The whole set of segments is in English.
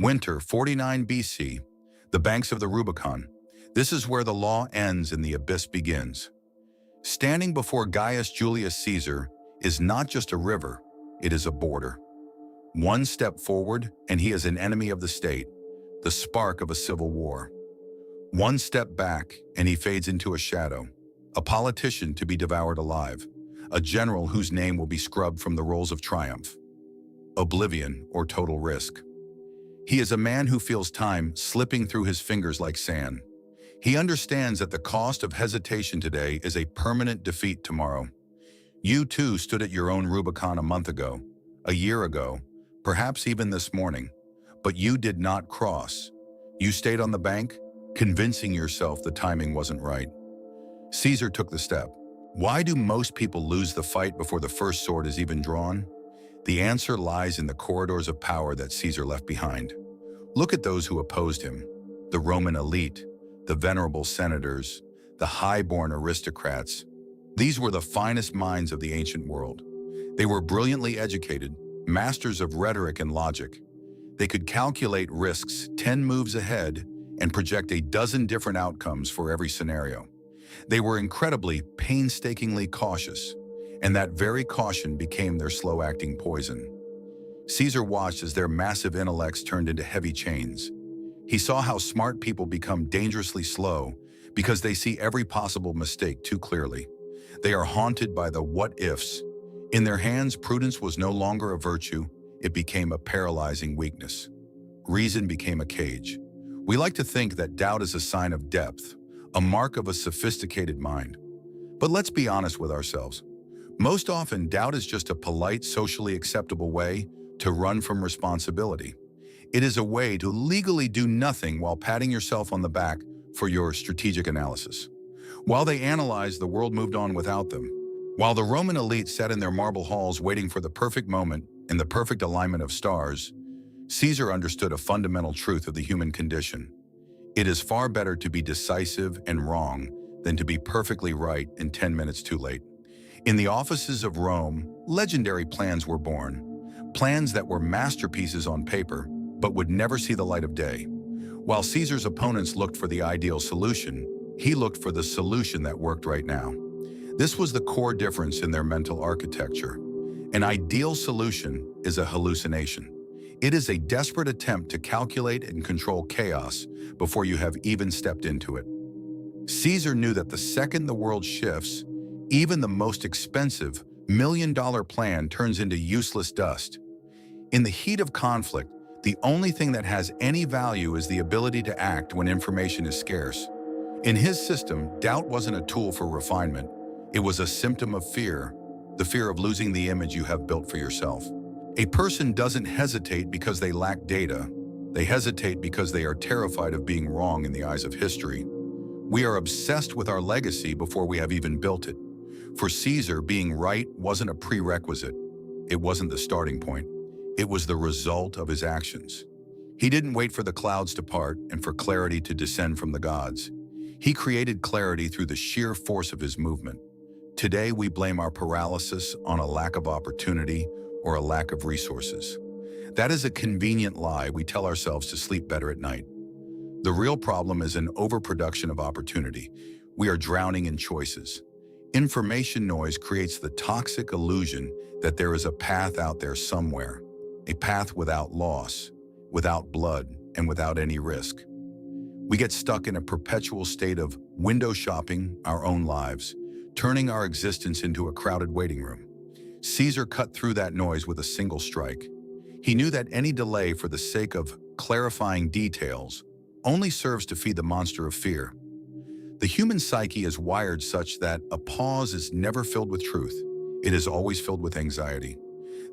Winter 49 BC, the banks of the Rubicon. This is where the law ends and the abyss begins. Standing before Gaius Julius Caesar is not just a river, it is a border. One step forward and he is an enemy of the state, the spark of a civil war. One step back and he fades into a shadow, a politician to be devoured alive, a general whose name will be scrubbed from the rolls of triumph. Oblivion or total risk. He is a man who feels time slipping through his fingers like sand. He understands that the cost of hesitation today is a permanent defeat tomorrow. You too stood at your own Rubicon a month ago, a year ago, perhaps even this morning, but you did not cross. You stayed on the bank, convincing yourself the timing wasn't right. Caesar took the step. Why do most people lose the fight before the first sword is even drawn? The answer lies in the corridors of power that Caesar left behind. Look at those who opposed him, the Roman elite, the venerable senators, the high-born aristocrats. These were the finest minds of the ancient world. They were brilliantly educated, masters of rhetoric and logic. They could calculate risks 10 moves ahead and project a dozen different outcomes for every scenario. They were incredibly, painstakingly cautious, and that very caution became their slow-acting poison. Caesar watched as their massive intellects turned into heavy chains. He saw how smart people become dangerously slow because they see every possible mistake too clearly. They are haunted by the what-ifs. In their hands, prudence was no longer a virtue, it became a paralyzing weakness. Reason became a cage. We like to think that doubt is a sign of depth, a mark of a sophisticated mind. But let's be honest with ourselves. Most often, doubt is just a polite, socially acceptable way to run from responsibility. It is a way to legally do nothing while patting yourself on the back for your strategic analysis. While they analyzed, the world moved on without them. While the Roman elite sat in their marble halls waiting for the perfect moment and the perfect alignment of stars, Caesar understood a fundamental truth of the human condition. It is far better to be decisive and wrong than to be perfectly right and 10 minutes too late. In the offices of Rome, legendary plans were born, plans that were masterpieces on paper, but would never see the light of day. While Caesar's opponents looked for the ideal solution, he looked for the solution that worked right now. This was the core difference in their mental architecture. An ideal solution is a hallucination. It is a desperate attempt to calculate and control chaos before you have even stepped into it. Caesar knew that the second the world shifts, even the most expensive, million-dollar plan turns into useless dust. In the heat of conflict, the only thing that has any value is the ability to act when information is scarce. In his system, doubt wasn't a tool for refinement. It was a symptom of fear, the fear of losing the image you have built for yourself. A person doesn't hesitate because they lack data. They hesitate because they are terrified of being wrong in the eyes of history. We are obsessed with our legacy before we have even built it. For Caesar, being right wasn't a prerequisite. It wasn't the starting point. It was the result of his actions. He didn't wait for the clouds to part and for clarity to descend from the gods. He created clarity through the sheer force of his movement. Today, we blame our paralysis on a lack of opportunity or a lack of resources. That is a convenient lie we tell ourselves to sleep better at night. The real problem is an overproduction of opportunity. We are drowning in choices. Information noise creates the toxic illusion that there is a path out there somewhere, a path without loss, without blood, and without any risk. We get stuck in a perpetual state of window shopping our own lives, turning our existence into a crowded waiting room. Caesar cut through that noise with a single strike. He knew that any delay for the sake of clarifying details only serves to feed the monster of fear. The human psyche is wired such that a pause is never filled with truth. It is always filled with anxiety.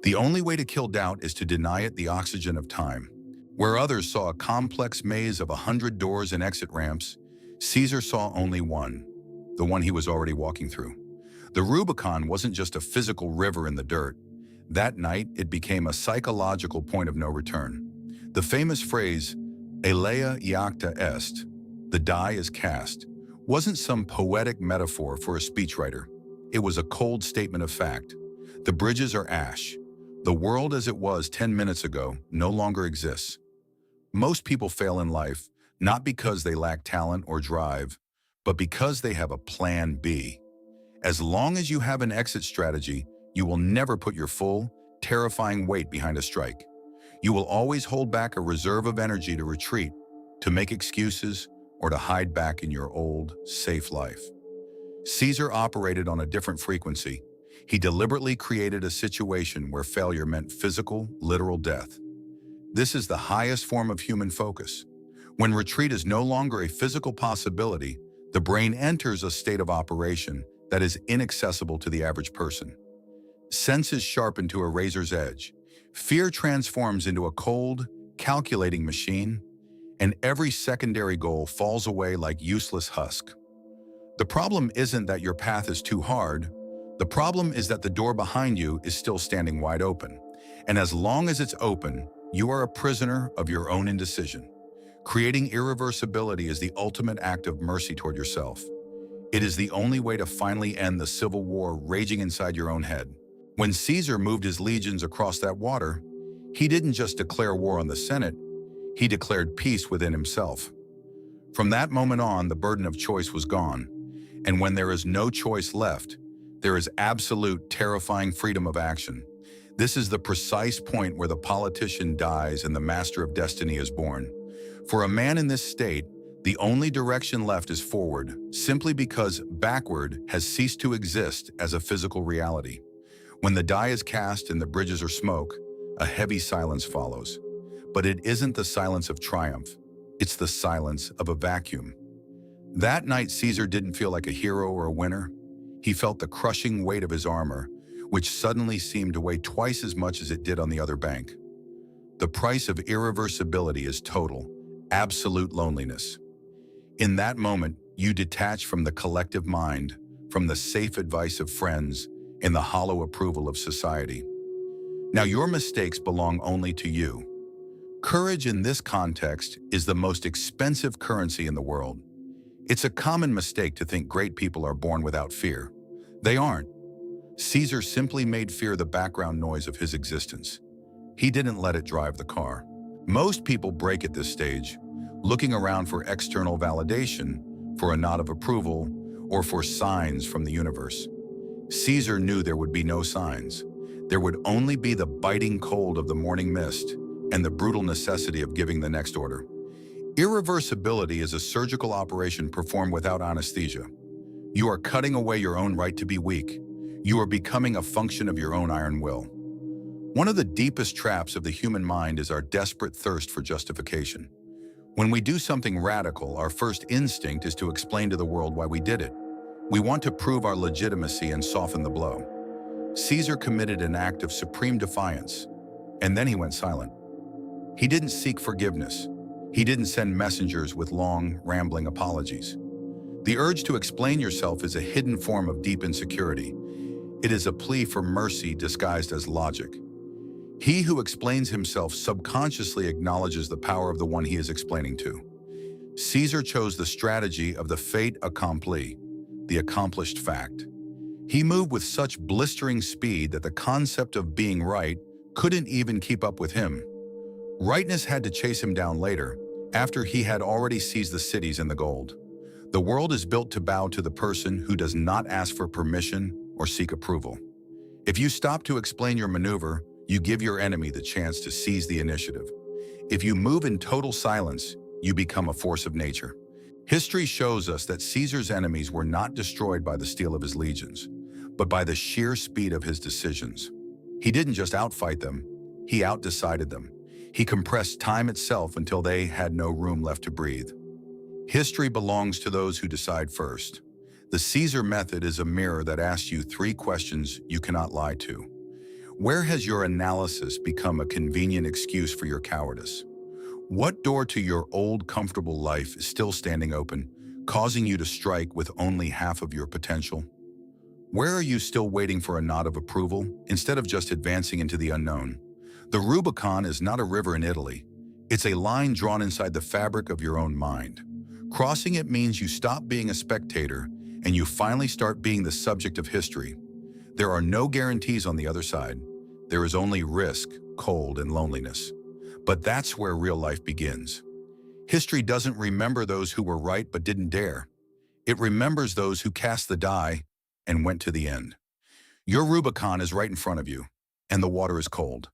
The only way to kill doubt is to deny it the oxygen of time. Where others saw a complex maze of 100 doors and exit ramps, Caesar saw only one, the one he was already walking through. The Rubicon wasn't just a physical river in the dirt. That night, it became a psychological point of no return. The famous phrase, "Elea iacta est," the die is cast, wasn't some poetic metaphor for a speechwriter. It was a cold statement of fact. The bridges are ash. The world as it was 10 minutes ago no longer exists. Most people fail in life, not because they lack talent or drive, but because they have a plan B. As long as you have an exit strategy, you will never put your full, terrifying weight behind a strike. You will always hold back a reserve of energy to retreat, to make excuses, or to hide back in your old, safe life. Caesar operated on a different frequency. He deliberately created a situation where failure meant physical, literal death. This is the highest form of human focus. When retreat is no longer a physical possibility, the brain enters a state of operation that is inaccessible to the average person. Senses sharpen to a razor's edge. Fear transforms into a cold, calculating machine, and every secondary goal falls away like useless husk. The problem isn't that your path is too hard. The problem is that the door behind you is still standing wide open. And as long as it's open, you are a prisoner of your own indecision. Creating irreversibility is the ultimate act of mercy toward yourself. It is the only way to finally end the civil war raging inside your own head. When Caesar moved his legions across that water, he didn't just declare war on the Senate, he declared peace within himself. From that moment on, the burden of choice was gone. And when there is no choice left, there is absolute, terrifying freedom of action. This is the precise point where the politician dies and the master of destiny is born. For a man in this state, the only direction left is forward, simply because backward has ceased to exist as a physical reality. When the die is cast and the bridges are smoke, a heavy silence follows. But it isn't the silence of triumph, it's the silence of a vacuum. That night, Caesar didn't feel like a hero or a winner. He felt the crushing weight of his armor, which suddenly seemed to weigh twice as much as it did on the other bank. The price of irreversibility is total, absolute loneliness. In that moment, you detach from the collective mind, from the safe advice of friends, and the hollow approval of society. Now, your mistakes belong only to you. Courage in this context is the most expensive currency in the world. It's a common mistake to think great people are born without fear. They aren't. Caesar simply made fear the background noise of his existence. He didn't let it drive the car. Most people break at this stage, looking around for external validation, for a nod of approval, or for signs from the universe. Caesar knew there would be no signs. There would only be the biting cold of the morning mist and the brutal necessity of giving the next order. Irreversibility is a surgical operation performed without anesthesia. You are cutting away your own right to be weak. You are becoming a function of your own iron will. One of the deepest traps of the human mind is our desperate thirst for justification. When we do something radical, our first instinct is to explain to the world why we did it. We want to prove our legitimacy and soften the blow. Caesar committed an act of supreme defiance, and then he went silent. He didn't seek forgiveness. He didn't send messengers with long, rambling apologies. The urge to explain yourself is a hidden form of deep insecurity. It is a plea for mercy disguised as logic. He who explains himself subconsciously acknowledges the power of the one he is explaining to. Caesar chose the strategy of the fait accompli, the accomplished fact. He moved with such blistering speed that the concept of being right couldn't even keep up with him. Rightness had to chase him down later, after he had already seized the cities and the gold. The world is built to bow to the person who does not ask for permission or seek approval. If you stop to explain your maneuver, you give your enemy the chance to seize the initiative. If you move in total silence, you become a force of nature. History shows us that Caesar's enemies were not destroyed by the steel of his legions, but by the sheer speed of his decisions. He didn't just outfight them, he outdecided them. He compressed time itself until they had no room left to breathe. History belongs to those who decide first. The Caesar method is a mirror that asks you 3 questions you cannot lie to. Where has your analysis become a convenient excuse for your cowardice? What door to your old, comfortable life is still standing open, causing you to strike with only half of your potential? Where are you still waiting for a nod of approval, instead of just advancing into the unknown? The Rubicon is not a river in Italy. It's a line drawn inside the fabric of your own mind. Crossing it means you stop being a spectator and you finally start being the subject of history. There are no guarantees on the other side. There is only risk, cold, and loneliness. But that's where real life begins. History doesn't remember those who were right but didn't dare. It remembers those who cast the die and went to the end. Your Rubicon is right in front of you, and the water is cold.